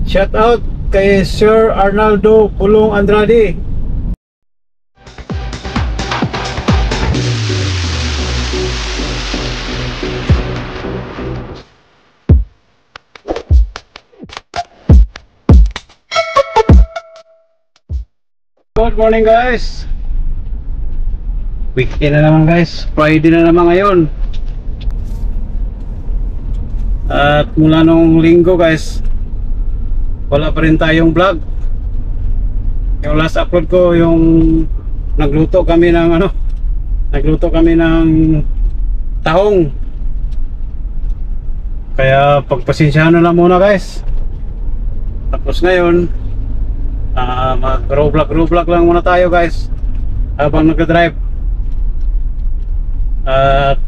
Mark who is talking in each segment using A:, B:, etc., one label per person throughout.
A: Shout out kay Sir Arnaldo Pulong Andrade. Good morning guys. Weekend na naman guys. Friday na naman ngayon. At mula nung linggo guys, wala pa rin tayong vlog. Yung last upload ko, yung nagluto kami ng tahong. Kaya pagpasensyahan na lang muna guys. Tapos ngayon mag-vlog lang muna tayo guys habang nag-drive. At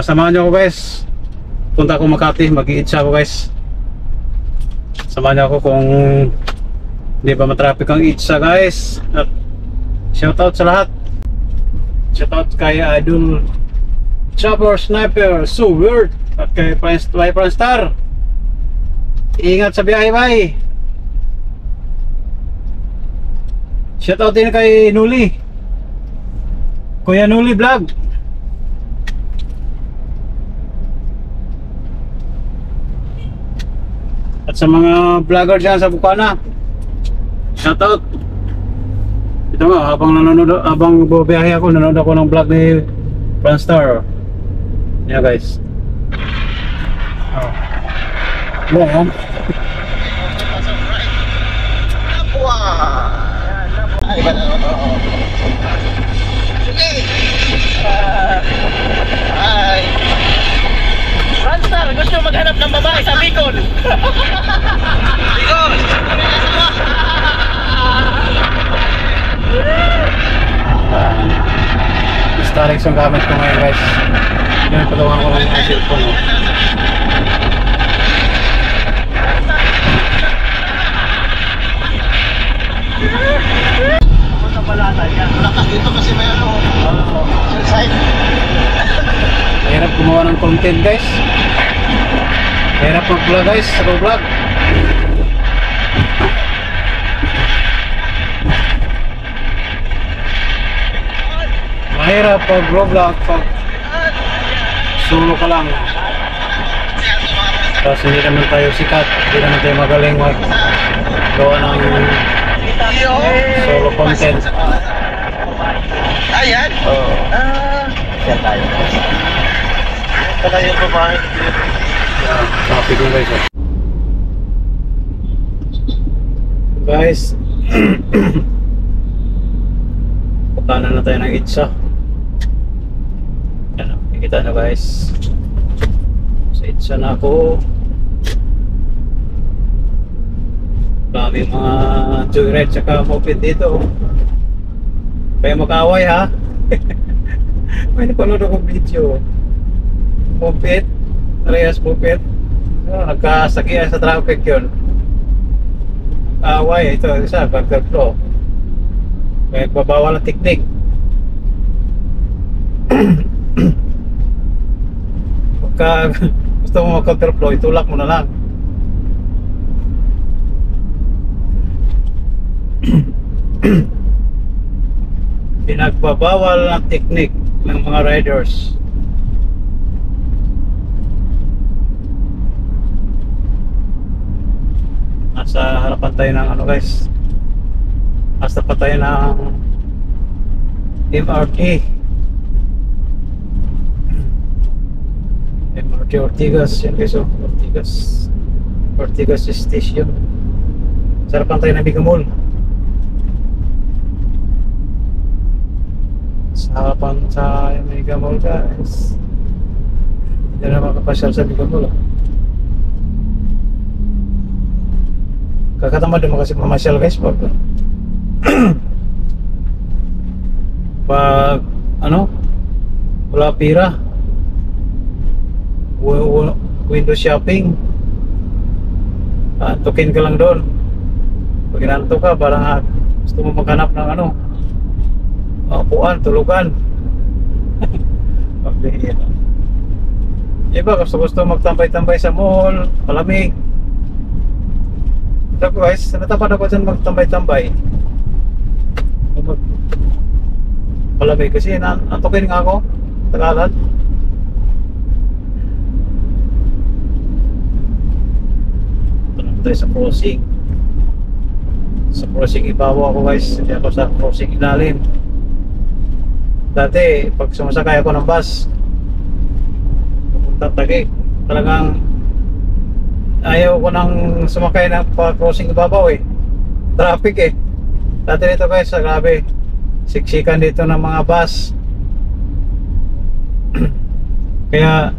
A: samahan nyo ako guys. Punta ako Makati, mag-i-itcha ako guys. Samahan niyo ako kung hindi ba matraffic ang itcha guys. At shoutout sa lahat. Shoutout kay Idol Chopper Sniper So Weird at kay Franstar. Ingat sa biyahe bye. Shoutout din kay Nuli, Kuya Nuli Vlog. At sa mga vlogger dyan sa Bukana, shoutout. Ito nga, habang bubiyahe ako, nanonood ako ng vlog ni Franstar. Yeah guys. Wow.
B: Franstar, gusto maghanap ng babae sa Bicol. Bicol!
A: Starix yung gamit ko ngayon guys. Yung patawa ko lang yung cellphone.
B: Punta balata yan. Lakas dito kasi may side.
A: Hirap gumawa ng content guys. Hirap mag-vlog guys, sa vlog. Mahirap pag-vlog pag solo ka lang. Kasi hindi naman tayo sikat, hindi naman tayo magaling gawa ng solo content.
B: Ayan? Oo. Siya tayo. Pala yung babae.
A: Topic mo guys. Guys, pagkanan na tayo ng itcha. Yan, nakikita na guys. Sa itcha na ako. Dami mga joyride tsaka moped dito. Kaya makaway ha. May napanood akong video. Moped, Reyes moped. Nagkasakihan sa traffic yun. Away, ito isa, counterflow. Kaya babawal ang teknik. Pagka gusto mo mag-counterflow, itulak mo na lang. Pinagbabawal ang teknik ng mga riders. Nasa harapan tayo ng guys. Nasa pa tayo ng MRT Ortigas. Yan guys, Ortigas Station. Sa harapan tayo ng Bigamol. Sa harapan sa Bigamol guys. Hindi na makapasyal sa Bigamol Kakatamad naman kasi mamasyal guys pag wala pira, window shopping, tukin ka lang doon. Pag inanto ka, parang gusto mo maghanap ng upuan, tulugan. Iba gusto magtambay-tambay sa mall, palamig. Ako guys, natapad ako dyan magtambay-tambay. Malamig kasi antukin nga ako. Tagalan. Tanong tayo sa crossing. Sa crossing ibabaw ako guys. Hindi ako sa crossing ilalim. Dati, pag sumasakay ako ng bus, pupunta Taguig, talagang ayaw ko nang sumakay ng crossing ibabaw eh. Traffic eh. Dati dito guys, grabe. Siksikan dito ng mga bus. Kaya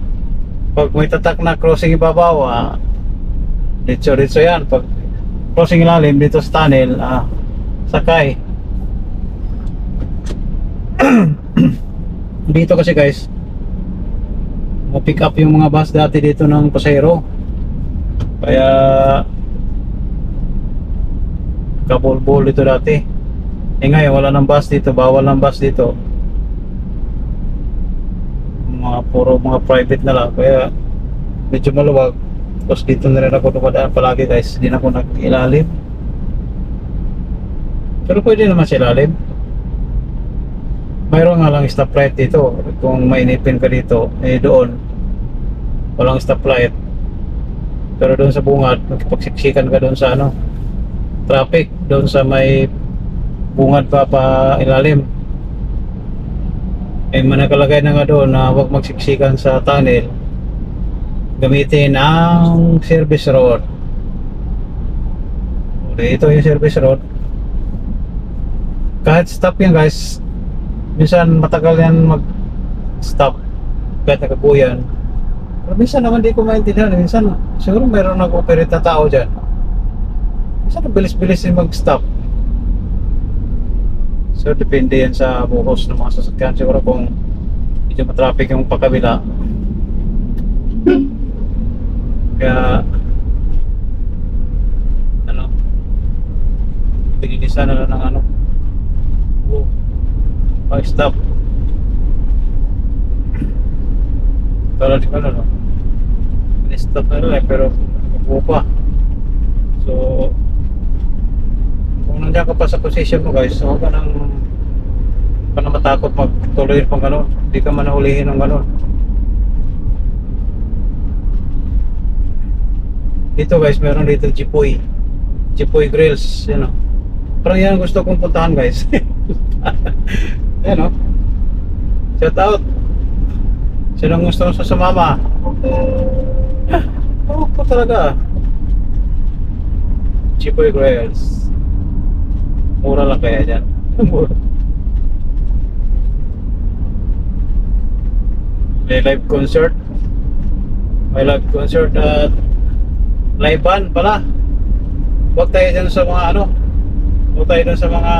A: pag may tatak na crossing ibabaw, dito yan. Pag crossing ilalim dito sa tunnel, sakay. Dito kasi guys, pick up yung mga bus dati dito ng pasahero. Kaya kabulbul dito dati. Ngayon wala ng bus dito, bawal ng bus dito. Puro mga private na lang. Kaya medyo maluwag. Tapos dito na rin ako dumadaan palagi guys. Hindi na ako nag-ilalim. Pero pwede naman sa ilalim. Mayroon nga lang stoplight dito. Kung mainipin ka dito, doon walang stoplight. Pero doon sa bungad, magpagsiksikan ka doon sa traffic, doon sa may bungad pa ilalim. Manakalagay na nga doon na huwag magsiksikan sa tunnel. Gamitin ang service road. Ito yung service road. Kahit stop yan guys, minsan matagal yan mag-stop kahit nakakuyan. Pero minsan naman di ko maintindihan. Minsan siguro mayroon nag-operate na tao dyan. Minsan bilis-bilis din mag-stop. So depende yan sa buhos ng mga sasakyan. Siguro kung medyo matraffic yung pagkabila. Kaya pinilisan na lang ng stop. Pero di ko stop na lang pero nakuha pa. So kung nandiyan ka pa sa position mo guys, huwag ka nang matakot magtuloy pang gano'n. Hindi ka man nahulihin ng gano'n. Dito guys, meron dito Jipoy Grills, Parang yan gusto kong puntahan guys. Yan shout out. Sinong gusto sa sumama? Po talaga. Jipoy Grills. Mura lang kaya dyan. Mura. May live concert. At live band pala. Huwag tayo dyan sa mga huwag tayo dyan sa mga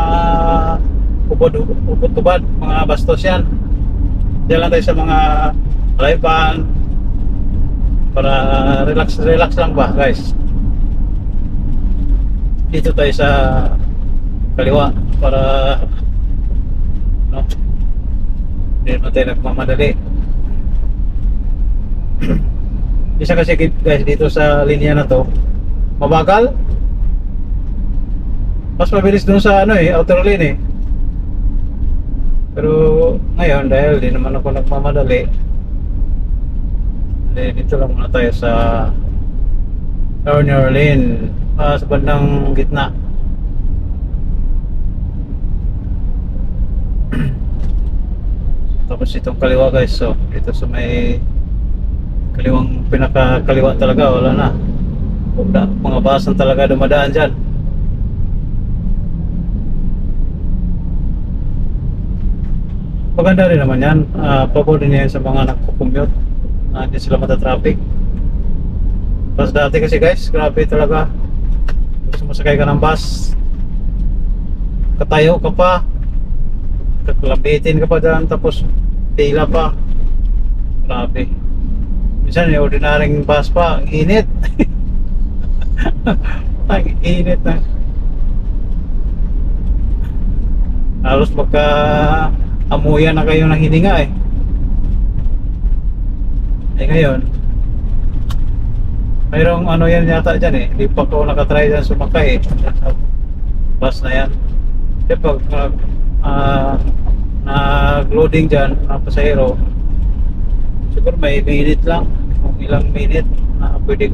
A: upod-tubad, mga bastos yan. Diyan lang tayo sa mga live band para relax lang ba guys. Dito tayo sa kaliwa para hindi naman tayo nagmamadali. Isa kasi guys dito sa linya na to mabagal, mas mabilis dun sa outer lane pero ngayon dahil di naman ako nagmamadali, dito lang muna tayo sa corner lane, sa bandang gitna. Tapos itong kaliwa guys, so dito sa may kaliwang pinakakaliwa talaga, wala na. Mga basan talaga dumadaan dyan. Maganda rin naman yan. Pabor din yan sa mga nagko-commute. Hindi sila matatraffic. Tapos dati kasi guys, grabe talaga. Gusto masakay ka ng bus, katayo ka pa, kakalabitin ka pa dyan, tapos pila pa. Grabe. Minsan yung ordinaryong bus pa, ang init. Ang init na. Halos amuyan na kayo ng hininga ngayon mayroong ano yan yata dyan eh. Hindi pa ako nakatry dyan sumakay eh. Sa bus na yan. Kasi pag nag-loading dyan ng pasahero, siguro may minute lang, kung ilang minute na pwede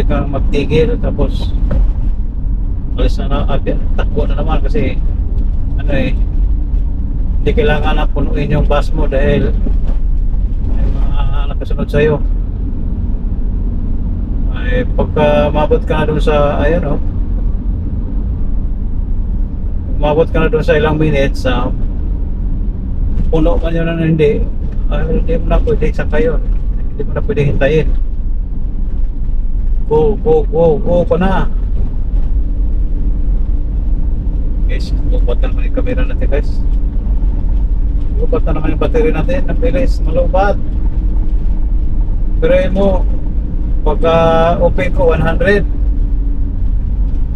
A: kang magtigil, tapos alis na takbo na naman kasi ano eh, hindi kailangan na punuin yung bus mo dahil may mga nakasunod sa'yo. Ay, pagka mabot ka na dun sa ayan o, umabot ka na doon sa ilang minutes, puno man yun na hindi, hindi mo na pwede sakay yun, hindi mo na pwede hintayin. Go ka na. Guys, lupat na naman yung camera natin guys. Lupat na naman yung battery natin, ang bilis, malubat. Pero yun mo, pagka open ko 100,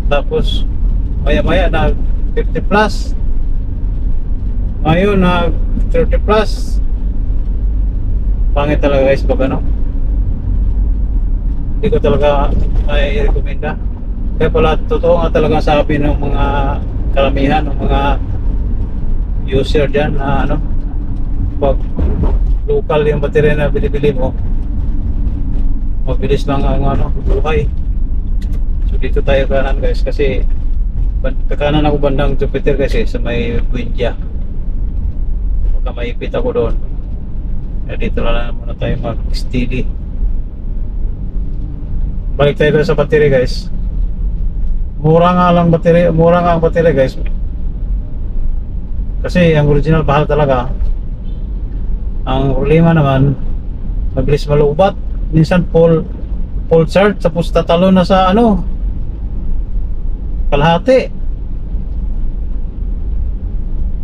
A: tapos maya na 50 plus, ngayon na 30 plus. Pangit talaga guys pag ano, hindi ko talaga may rekomenda. Kaya pala totoo nga talaga sabi ng mga karamihan ng mga user dyan na ano, pag local yung baterya na binibili mo, mabilis lang ang ano, buhay. So dito tayo kanan guys, kasi kakanan ako bandang Jupiter kasi sa may Buendia. Baka maipit ako doon. Kaya dito lang muna tayo mag-steady. Balik tayo doon sa battery guys. Mura nga ang battery guys. Kasi ang original bahal talaga. Ang problema naman, mabilis malubat. Minsan full charge, tapos tatalo na sa ano, kalahati.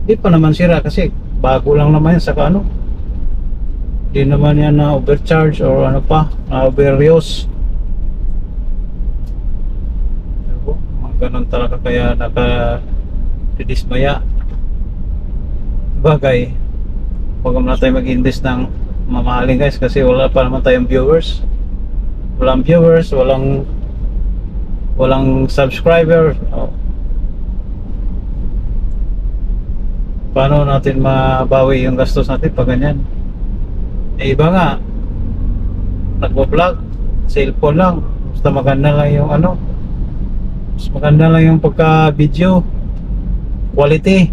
A: Di pa naman sira kasi bago lang naman yan, saka ano, di naman yan na overcharge or ano pa, na overuse. Ganun talaga kaya nakadidismaya. Bagay, huwag muna tayo mag-invest ng mamahaling guys kasi wala pa naman tayong viewers. Walang subscriber. Paano natin mabawi yung gastos natin pag ganyan? Eh iba nga, nagpo-vlog, cellphone lang, basta maganda lang yung ano, mas maganda lang yung pagka-video quality.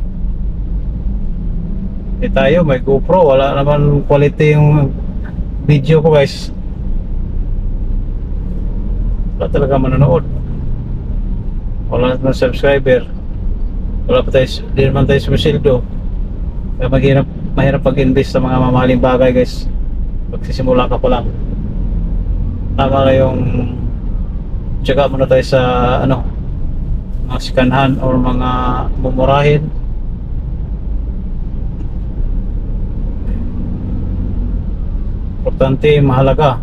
A: Eh tayo may GoPro, wala naman quality yung video ko guys. Wala talaga manonood, wala naman subscriber, wala pa tayo, di naman tayo sumisildo. Kaya mahirap pag-invest sa mga mamahaling bagay guys pagsisimula ka pa lang. Tama na yung tsaka muna tayo sa ano, mga sikanhan or mga mumurahin. Importante, mahalaga.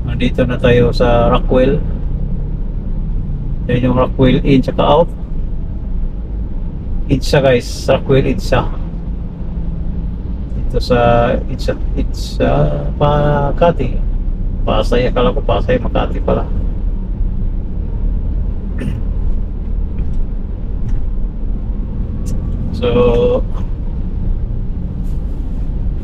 A: Nandito na tayo sa Rockwell. Yan yung Rockwell in tsaka out. Itsa guys, Rockwell Itsa. Dito sa Itsa Makati. Pasay, akala ko Pasay Makati pala. So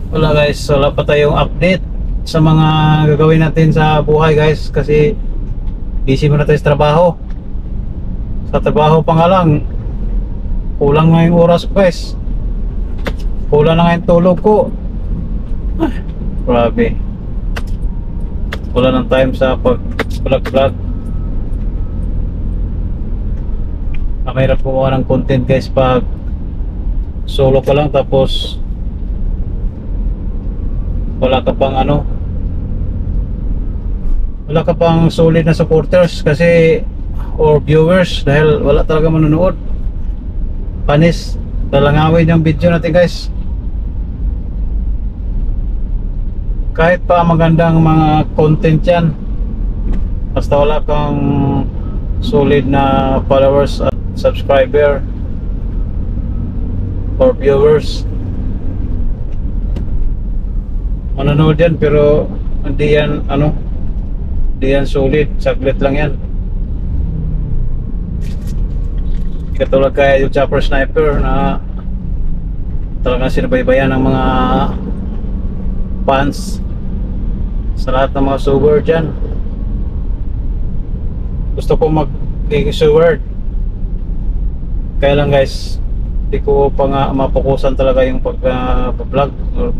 A: wala guys, wala pa tayong update sa mga gagawin natin sa buhay guys kasi busy muna tayo sa trabaho. Sa trabaho pa nga lang, kulang na yung oras ko guys, kulang na nga yung tulog ko. Grabe, wala ng time sa pag-vlog. Mahirap gumawa ng content guys pag solo ka lang, tapos wala ka pang ano, wala ka pang solid na supporters kasi or viewers, dahil wala talaga manonood. Panis, talangawin yung video natin guys. Kahit pa magandang mga content yan, basta wala kang solid na followers at subscriber or viewers, manonood yan, pero hindi yan ano, hindi yan solid, saglit lang yan. Katulad kaya yung Chopper Sniper na talagang sinabaybayan ng mga fans sa lahat ng mga suwer dyan. Gusto ko mag-game suwer, kaya lang guys, hindi ko pa nga mapokusan talaga yung pag-vlog or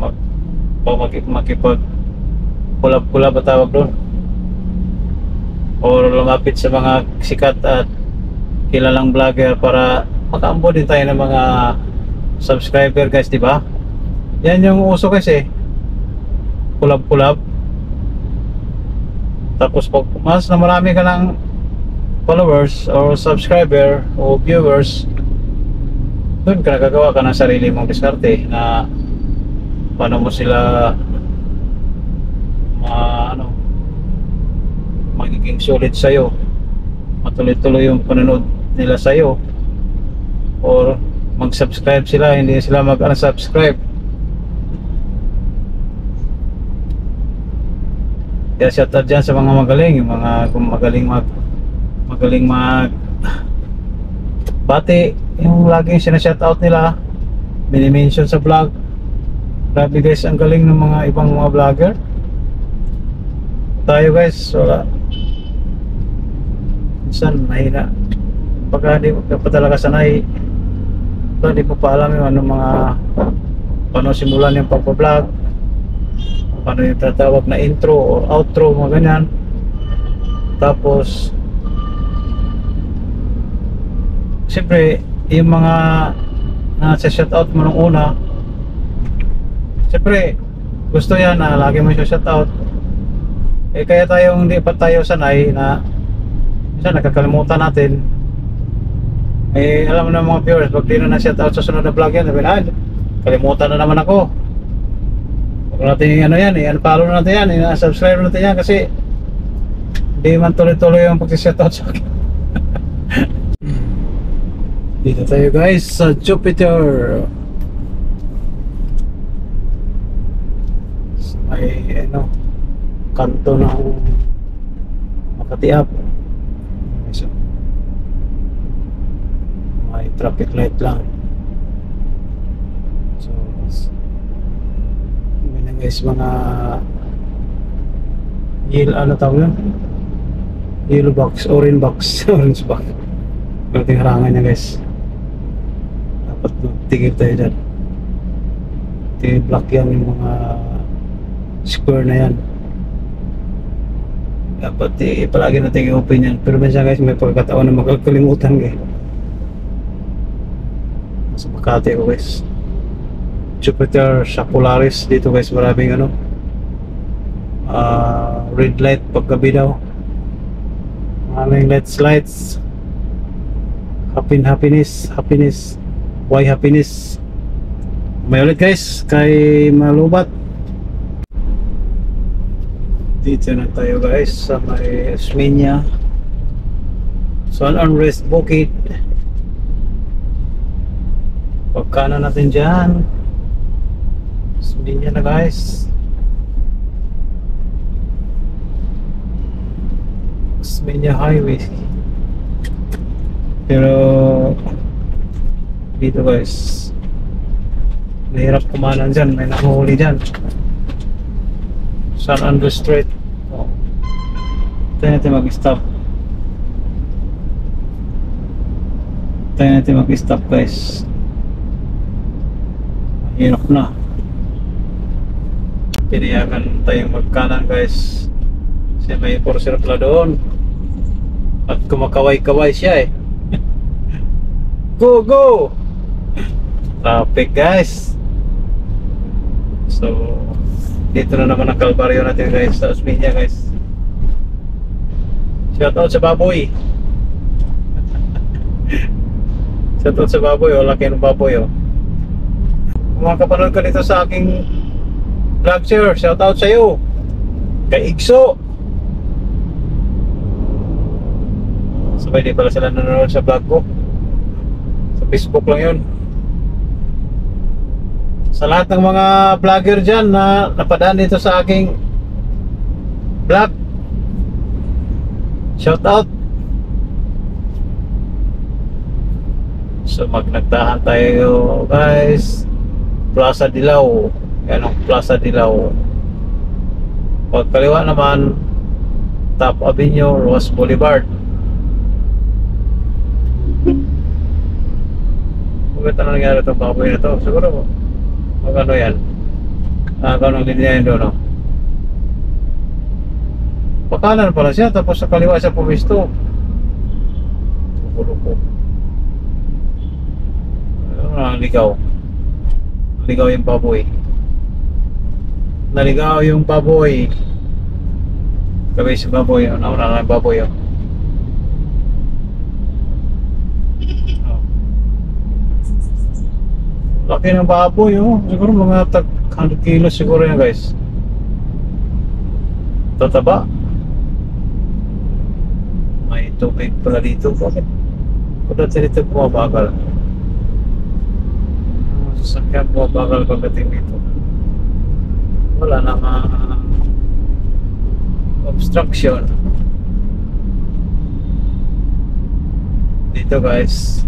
A: makipag kulab at tawag doon, or lumapit sa mga sikat at kilalang vlogger para makaambo din tayo ng mga subscriber guys, di ba? Yan yung uso guys eh, kulab. Tapos pag mas na marami ka ng followers or subscriber o viewers, doon ka nagagawa ka ng sarili mong diskarte na paano mo sila magiging solid sa'yo, matuloy-tuloy yung panonood nila sa'yo, or mag-subscribe sila, hindi sila mag-unsubscribe. Kaya shout out dyan sa mga magaling, yung mga magaling mag bati, yung laging sinashout out nila, mini-mention sa vlog. Grabe guys, ang galing ng mga ibang mga vlogger. Tayo guys, wala, minsan mahina pagka di ka pa talaga sanay, hindi mo pa alam yung ano mga paano simulan yung pagpa-vlog, paano yung tatawag na intro or outro, mga ganyan. Tapos siyempre yung mga nasa-shoutout mo nung una, siyempre gusto yan na lagi mo siya shoutout. Kaya tayo hindi pa tayo sanay na minsan nakakalimutan natin. Alam mo na mga viewers, pag di na shoutout sa sunod na vlog yan, sabi na, kalimutan na naman ako. Huwag natin ano yan, unfollow na natin yan, subscribe natin yan, kasi hindi man tuloy-tuloy yung pag-shoutout sa akin. Dito tayo guys sa Jupiter. May ano, kanto ng Makati Up. So, may traffic light lang. So ganyan guys, mga ano tawag yun? Yellow box, orange box, orange box. Pwedeng harangan niya guys. Dapat tigil tayo dyan. Block yan yung mga square na yan. Dapat palagi natin i-open yan. Pero minsan guys, may pagkataon na magkakalimutan guys. Sa Makati ako guys. Jupiter sa Polaris dito guys, maraming ano, red light paggabi daw, maraming lights. Happiness. Why happiness? May ulit guys kay Malubat. Dito na tayo guys sa may Osmeña, San Andres Bukid. Pagkana natin dyan, Osmeña na guys. Osmeña Highway. Pero dito guys, mahirap kumanan dyan, may nakuhuli dyan. San Andres Street. Tayo natin mag-stop. Guys. Mahirap na. Pinayagan tayong magkanan guys. Kasi may porser pala doon. At kumakaway-kaway siya eh. Go! Traffic guys. So dito na naman ang kalbaryo natin guys sa Osmeña guys. Shoutout sa baboy. Shoutout sa baboy, laki ng baboy oh. Kung makapanood ka dito sa aking vlog sir, shoutout sa iyo kay Igso. Sabay di pala sila nanonood sa vlog ko. Sa Facebook lang yun. Sa lahat ng mga vlogger dyan na napadaan dito sa aking vlog, shout out. So magnagtahan tayo guys, Plaza Dilaw. Yan ang Plaza Dilaw. Pag kaliwa naman, Top Avenue, Ross Boulevard. Bakit ano nangyari itong baboy na ito? Siguro magano yan, ganong linya yun doon, no? Pakanan pala siya, tapos sa kaliwa siya pumisto. Loko-loko. Naligaw. Naligaw yung baboy. Naligaw yung baboy. Kami si baboy, nauna na yung baboy, oh. Laki ng baboy, oh. Siguro mga 100 kilos siguro yan, guys. Tataba. May tubig pala dito. Bakit? Kung dito bumabagal. Sasakyan bumabagal pagdating dito. Wala namang obstruction. Dito, guys.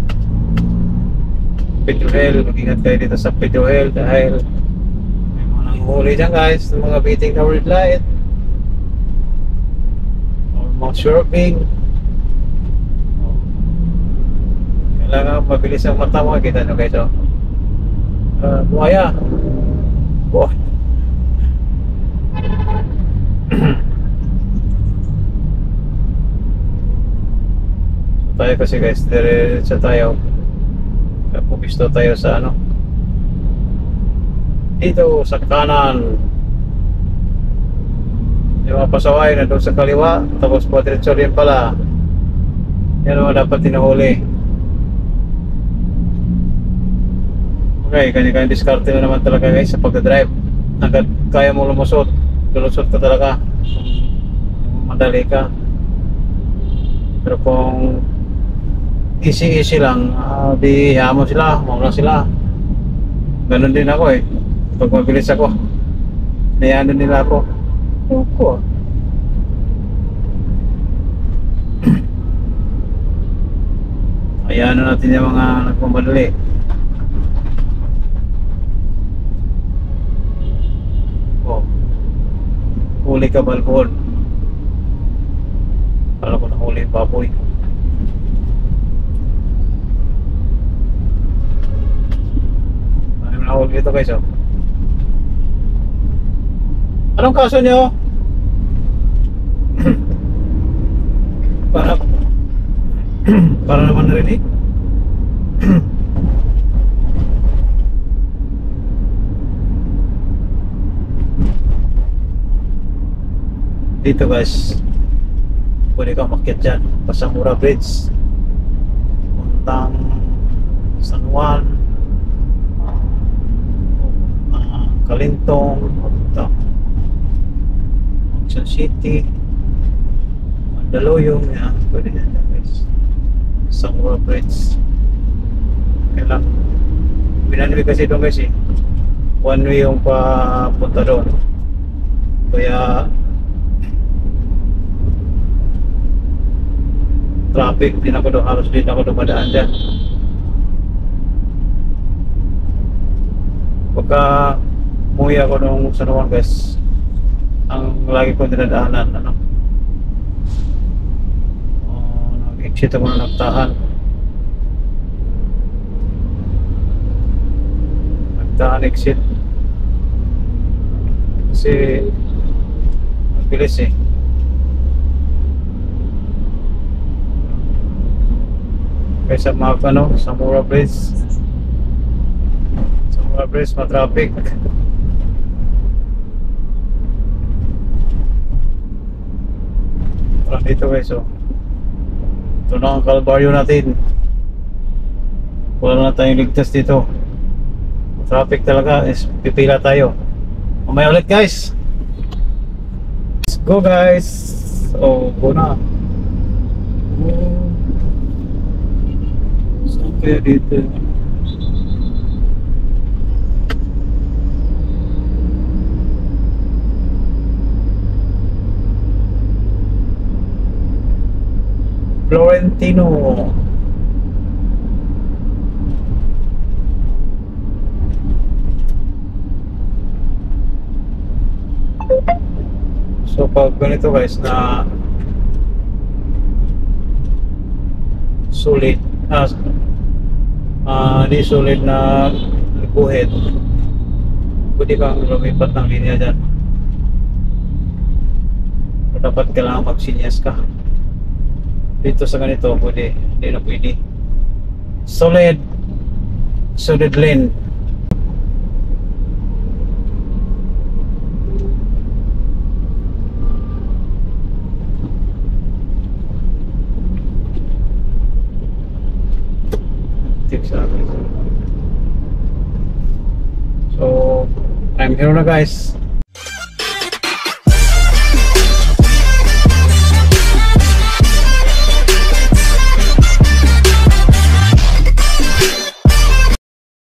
A: Pedrohel, mag-ingat kayo dito sa Pedrohel dahil may mga nanguhuli dyan, guys, ng mga beating na red light or mga swerving. Kailangan mabilis ang mata mo. Kita nyo guys, oh. Buhaya. Buhay. So tayo kasi guys, diretso tayo. Pumisto tayo sa ano, dito sa kanan. Yung mga pasaway na doon sa kaliwa, tapos diretso rin pala. Yan naman dapat tinuhuli. Okay, kanya-kanya diskarte na naman talaga guys sa pagdadrive. Hanggat kaya mo lumusot, lulusot ka talaga, madali ka. Pero kung easy lang, di hamo sila, mauna sila. Ganon din ako eh. Pag mabilis ako, nayano nila ako. Ewan ko. Ayan na natin yung mga nagmamadali. Oh, huli ka balbon. Kala ko nahuli yung baboy. Nahuli ito guys, oh. Anong kaso nyo? Para naman narinig. Dito guys, pwede kang makyat dyan, Pasamura Bridge, puntang San Juan, Kalintong, Action City, Mandaluyong, yan, pwede yan guys. Samura Bridge. Kailang binanwi kasi doon guys eh, one way yung papunta doon, kaya traffic din ako doon, halos din ako dumadaan dyan. Pagka umuwi ako nung San Juan guys, ang lagi ko dinadaanan, ano, nag-exit ako na nagtahan. Nagtahan exit kasi mabilis eh. Kaysa mga ano, Samura Bridge, ma-traffic. Parang dito guys, oh. Ito na ang kalbaryo natin. Wala na tayong ligtas dito. Traffic talaga, pipila tayo. Mamaya ulit guys. Let's go guys. Oh, go na. Saan kaya dito? Florentino. So pag ganito guys na sulit di sulit na guhit, pwede kang lumipat ng linya dyan. So, dapat kailangan magsinyas ka dito sa ganito. Pwede, hindi na pwede. Solid lane. So I'm here na guys.